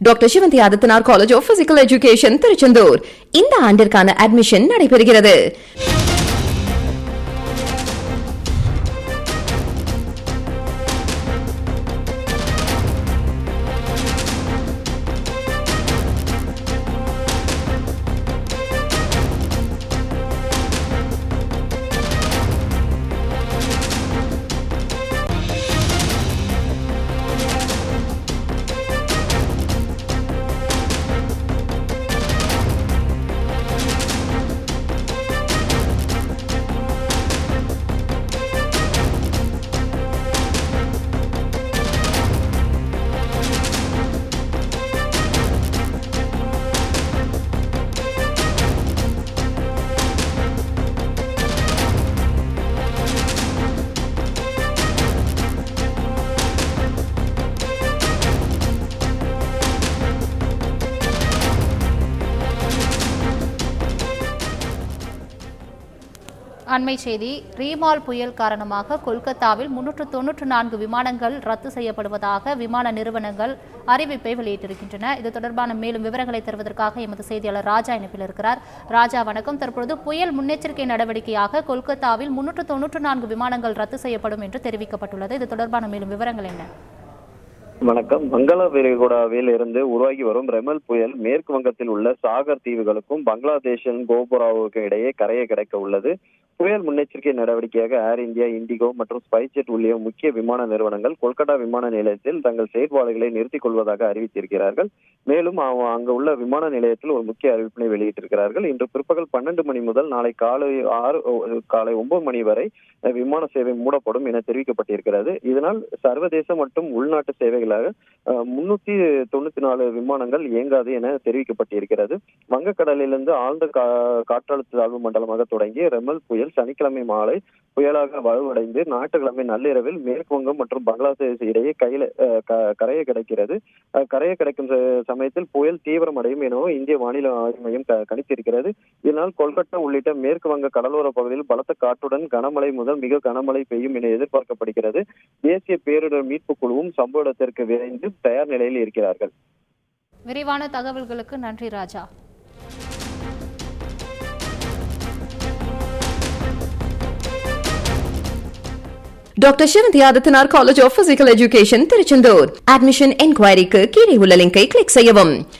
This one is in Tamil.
Doctor Sivanthi Adithanar college of physical education Tiruchendur இந்த ஆண்டிற்கான அட்மிஷன் நடைபெறுகிறது. அண்மை செய்தி. ரீமால் புயல் காரணமாக கொல்கத்தாவில் 394 விமானங்கள் ரத்து செய்யப்படுவதாக விமான நிறுவனங்கள் அறிவிப்பை வெளியிட்டிருக்கின்றன. இது தொடர்பான மேலும் விவரங்களை தருவதற்காக எமது செய்தியாளர் ராஜா இணைப்பில் இருக்கிறார். ராஜா வணக்கம். தற்பொழுது புயல் முன்னெச்சரிக்கை நடவடிக்கையாக கொல்கத்தாவில் 394 விமானங்கள் ரத்து செய்யப்படும் என்று தெரிவிக்கப்பட்டுள்ளது. இது தொடர்பான மேலும் விவரங்கள் என்ன? வணக்கம். வங்காள விரிகுடாவில் இருந்து உருவாகி வரும் ரெமல் புயல் மேற்கு வங்கத்தில் உள்ள சாகர் தீவுகளுக்கும் பங்களாதேஷின் கோபுராவுக்கும் இடையே கரையை கடக்க உள்ளது. புயல் முன்னெச்சரிக்கை நடவடிக்கையாக ஏர் இந்தியா, இண்டிகோ மற்றும் ஸ்பைஸ்ஜெட் உள்ளிட்ட முக்கிய விமான நிறுவனங்கள் கொல்கத்தா விமான நிலையத்தில் தங்கள் செயற்பாடுகளை நிறுத்திக் கொள்வதாக அறிவித்திருக்கிறார்கள். மேலும் அங்கு உள்ள விமான நிலையத்தில் ஒரு முக்கிய அறிவிப்பினை வெளியிட்டிருக்கிறார்கள். இன்று பிற்பகல் 12 மணி முதல் நாளை காலை 9 மணி வரை விமான சேவை மூடப்படும் என தெரிவிக்கப்பட்டிருக்கிறது. இதனால் சர்வதேச மற்றும் உள்நாட்டு சேவைகளாக 394 விமானங்கள் இயங்காது என தெரிவிக்கப்பட்டிருக்கிறது. வங்கக்கடலிலிருந்து ஆழ்ந்த காற்றழுத்த தாழ்வு மண்டலமாக தொடங்கிய ரெமல் புயல் சனிக்கிழமை மாலை புயலாக வலுவடைந்து ஞாயிற்றுக்கிழமை நள்ளிரவில் மேற்கு வங்கம் மற்றும் பங்களாதேஷ் இடையே கரையை கிடைக்கிறது. கரையை கிடைக்கும் சமயத்தில் புயல் தீவிரமடையும் எனவும் இந்திய வானிலை ஆய்வு மையம் கணித்திருக்கிறது. இதனால் கொல்கத்தா உள்ளிட்ட மேற்கு வங்க கடலோர பகுதியில் பலத்த காற்றுடன் கனமழை முதல் மிக கனமழை பெய்யும் என எதிர்பார்க்கப்படுகிறது. தேசிய பேரிடர் மீட்பு குழுவும் சம்பவ இடத்திற்கு விரைந்து தயார் நிலையில் இருக்கிறார்கள். விரிவான தகவல்களுக்கு நன்றி Raja. Doctor Sivanthi Adithanar college of physical education Tiruchendur admission என்கொயரிக்கு கீழே உள்ள லிங்கை கிளிக் செய்யவும்.